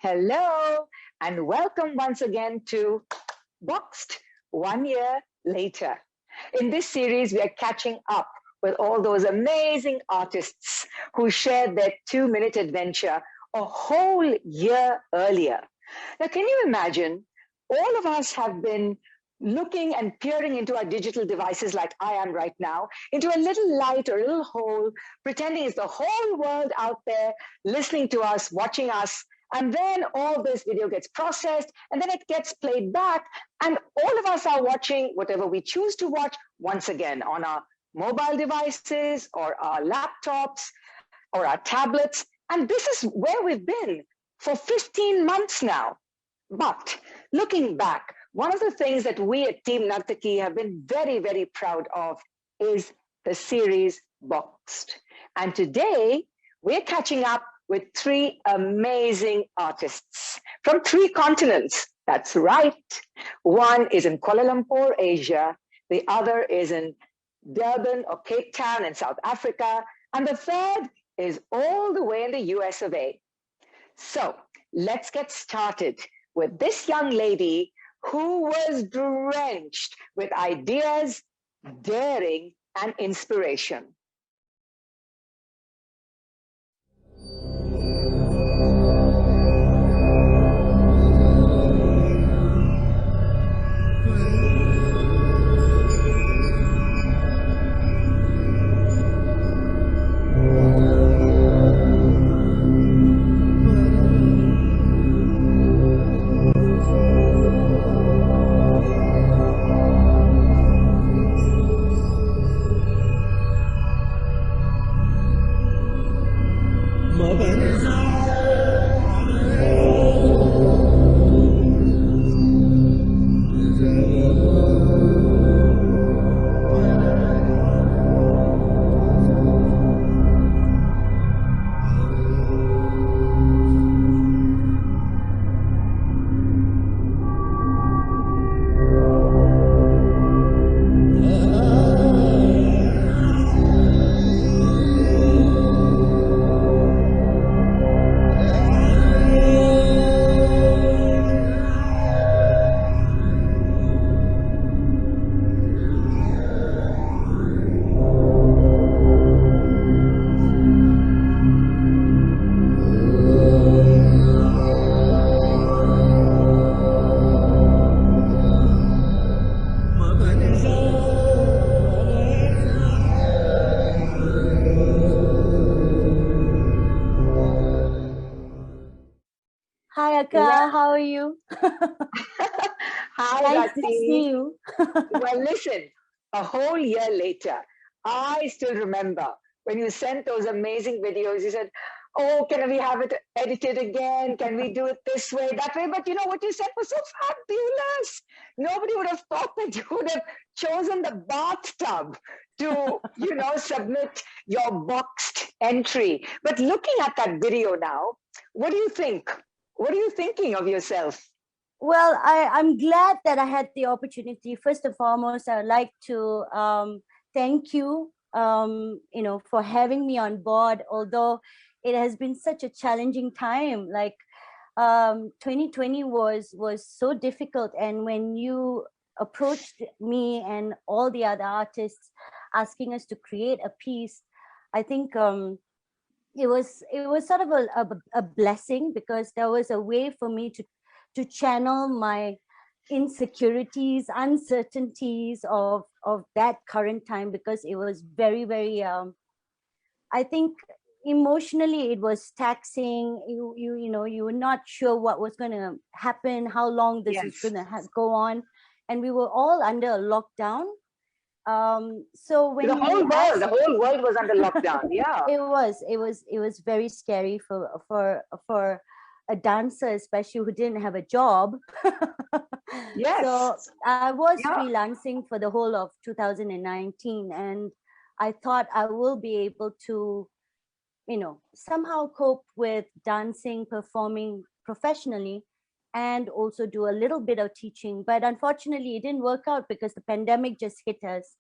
Hello, and welcome once again to Boxed 1 year later. In this series, we are catching up with all those amazing artists who shared their 2 minute adventure a whole year earlier. Now, can you imagine? All of us have been looking and peering into our digital devices like I am right now, into a little light or a little hole, pretending it's the whole world out there listening to us, watching us. And then all this video gets processed and then it gets played back. And all of us are watching whatever we choose to watch once again on our mobile devices or our laptops or our tablets. And this is where we've been for 15 months now. But looking back, one of the things that we at Team Nartaki have been very, very proud of is the series Boxed. And today we're catching up with three amazing artists from three continents. That's right. One is in Kuala Lumpur, Asia. The other is in Durban or Cape Town in South Africa. And the third is all the way in the US of A. So let's get started with this young lady who was drenched with ideas, daring, and inspiration. Hi, Akka. How are you? Hi, Nice to Rati. see you. Well, listen, a whole year later, I still remember when you sent those amazing videos. You said, "Oh, can we have it edited again? Can we do it this way, that way?" But you know what you said was so fabulous. Nobody would have thought that you would have chosen the bathtub to, submit your boxed entry. But looking at that video now, what do you think? What are you thinking of yourself? Well, I'm glad that I had the opportunity. First and foremost, I would like to thank you, for having me on board. Although it has been such a challenging time, 2020 was so difficult, and when you approached me and all the other artists asking us to create a piece, I think it was sort of a blessing, because there was a way for me to channel my insecurities, uncertainties of that current time, because it was very, very I think emotionally it was taxing. You were not sure what was going to happen, how long this is going to go on, and we were all under a lockdown. So when the whole world was under lockdown. Yeah, it was very scary for a dancer, especially who didn't have a job. Yes. So I was freelancing for the whole of 2019, and I thought I will be able to, somehow cope with dancing, performing professionally, and also do a little bit of teaching. But unfortunately, it didn't work out because the pandemic just hit us.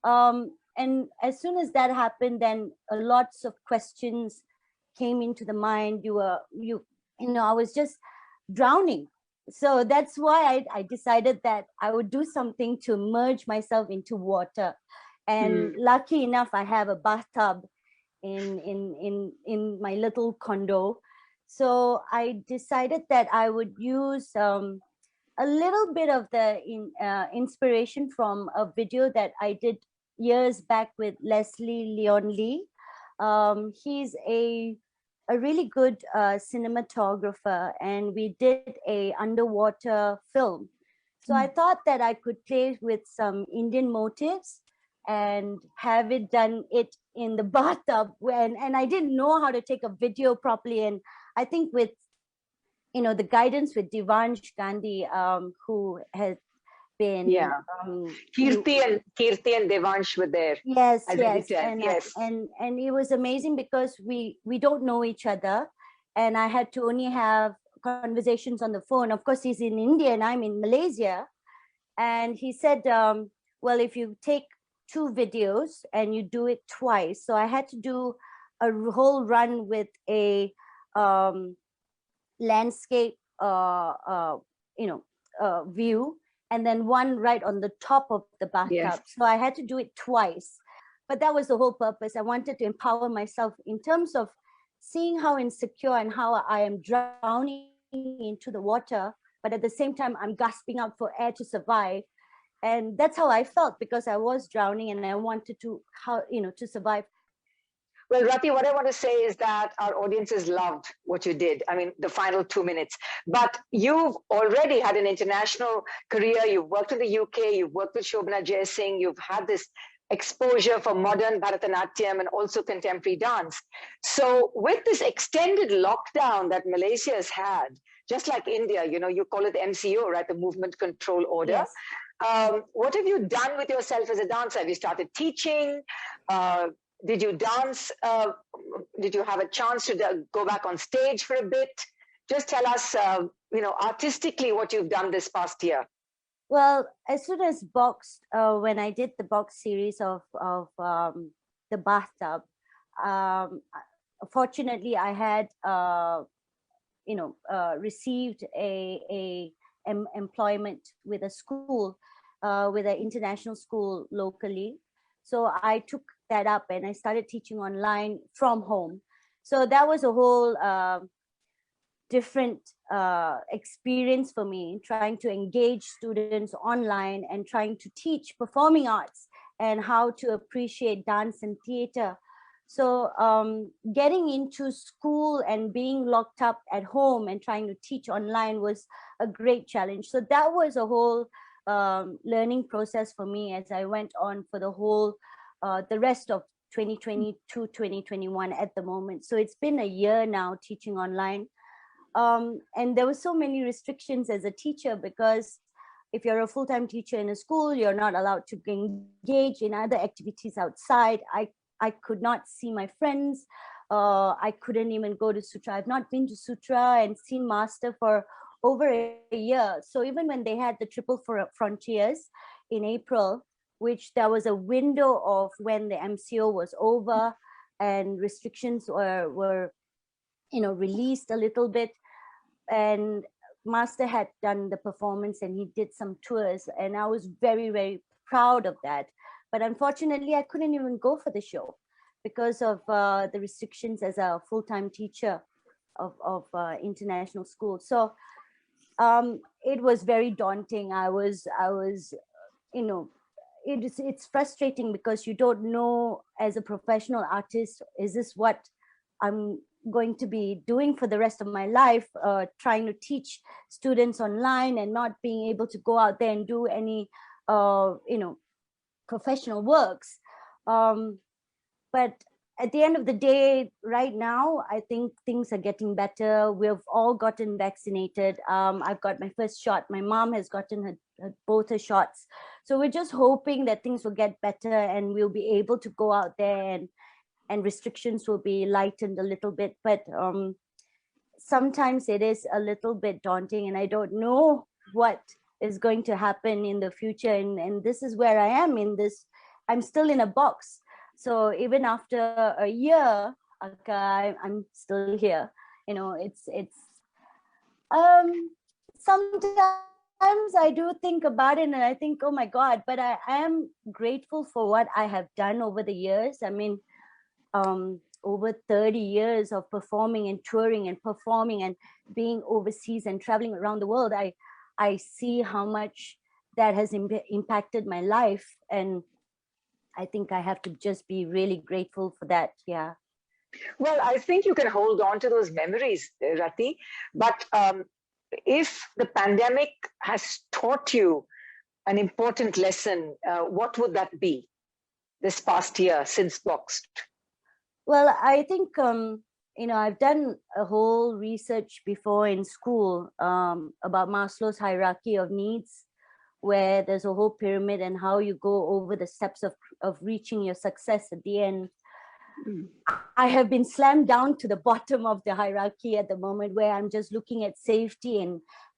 And as soon as that happened, then lots of questions came into the mind. I was just drowning. So that's why I decided that I would do something to merge myself into water. And Mm. lucky enough, I have a bathtub in my little condo. So I decided that I would use a little bit of the inspiration from a video that I did years back with Leslie Leon Lee. He's a really good cinematographer, and we did a underwater film. So I thought that I could play with some Indian motifs and have it done it in the bathtub when, and I didn't know how to take a video properly. And I think with the guidance with Divansh Gandhi, who has been Yeah. he Kirti and Devansh were there yes, as yes, editors. and Yes. and it was amazing because we don't know each other, and I had to only have conversations on the phone. Of course, he's in India and I'm in Malaysia, and he said, well, if you take two videos and you do it twice, so I had to do a whole run with a um, landscape view, and then one right on the top of the bathtub. Yes. So I had to do it twice, but that was the whole purpose. I wanted to empower myself in terms of seeing how insecure and how I am drowning into the water, but at the same time I'm gasping out for air to survive. And that's how I felt, because I was drowning and I wanted to survive. Well, Rati, what I want to say is that our audiences loved what you did. I mean, the final 2 minutes. But you've already had an international career. You've worked in the UK, you've worked with Shobana Jaisingh, you've had this exposure for modern Bharatanatyam and also contemporary dance. So, with this extended lockdown that Malaysia has had, just like India, you call it the MCO, right? The Movement Control Order. Yes. What have you done with yourself as a dancer? Have you started teaching? Uh, did you dance? Did you have a chance to go back on stage for a bit? Just tell us, artistically what you've done this past year. Well, as soon as Boxed, when I did the box series of the bathtub, um, fortunately I had received a employment with a school, with an international school locally. So I took that up and I started teaching online from home. So that was a whole different experience for me, trying to engage students online and trying to teach performing arts and how to appreciate dance and theater. So getting into school and being locked up at home and trying to teach online was a great challenge. So that was a whole learning process for me as I went on for the rest of 2022, 2021 at the moment. So it's been a year now teaching online. And there were so many restrictions as a teacher, because if you're a full-time teacher in a school, you're not allowed to engage in other activities outside. I could not see my friends. I couldn't even go to Sutra. I've not been to Sutra and seen Master for over a year. So even when they had the Triple Frontiers in April, which there was a window of when the MCO was over and restrictions were released a little bit, and Master had done the performance and he did some tours, and I was very, very proud of that. But unfortunately I couldn't even go for the show because of the restrictions as a full-time teacher of international school. So it was very daunting. I was it's frustrating because you don't know, as a professional artist, is this what I'm going to be doing for the rest of my life, trying to teach students online and not being able to go out there and do any professional works. But at the end of the day, right now, I think things are getting better. We've all gotten vaccinated. I've got my first shot. My mom has gotten both her shots. So we're just hoping that things will get better and we'll be able to go out there and restrictions will be lightened a little bit. But sometimes it is a little bit daunting, and I don't know what is going to happen in the future. And this is where I am in this. I'm still in a box. So even after a year, I'm still here. It's Sometimes I do think about it and I think, oh my God, but I am grateful for what I have done over the years. I mean, over 30 years of performing and touring and performing and being overseas and traveling around the world, I see how much that has impacted my life. And I think I have to just be really grateful for that. Yeah. Well, I think you can hold on to those memories, Rati. But if the pandemic has taught you an important lesson, what would that be this past year since Boxed? Well, I think I've done a whole research before in school about Maslow's hierarchy of needs, where there's a whole pyramid and how you go over the steps of reaching your success at the end. I have been slammed down to the bottom of the hierarchy at the moment, where I'm just looking at safety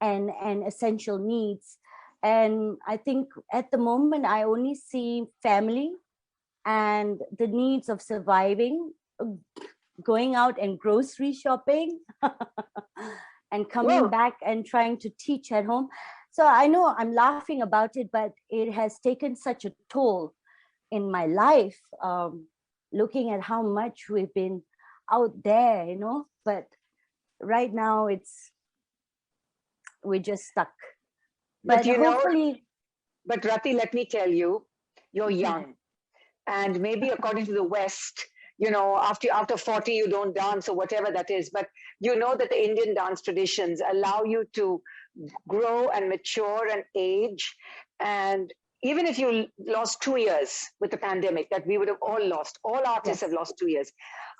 and essential needs. And I think at the moment I only see family and the needs of surviving, going out and grocery shopping and coming back and trying to teach at home. So I know I'm laughing about it, but it has taken such a toll in my life, looking at how much we've been out there, but right now we're just stuck. But hopefully. But Rati, let me tell you, you're young. And maybe according to the West, after 40, you don't dance or whatever that is. But you know that the Indian dance traditions allow you to grow and mature and age. And even if you lost 2 years with the pandemic, that we would have all lost, all artists have lost 2 years.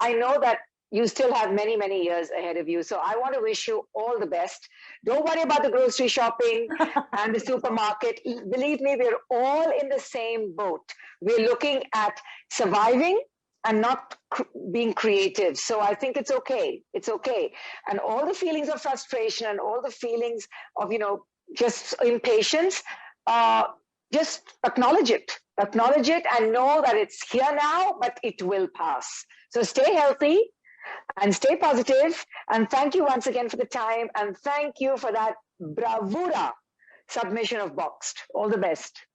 I know that you still have many, many years ahead of you. So I want to wish you all the best. Don't worry about the grocery shopping and the supermarket. Believe me, we're all in the same boat. We're looking at surviving and not being creative. So I think it's okay. It's okay. And all the feelings of frustration and all the feelings of, just impatience, just acknowledge it. Acknowledge it and know that it's here now, but it will pass. So stay healthy and stay positive. And thank you once again for the time. And thank you for that bravura submission of Boxed. All the best.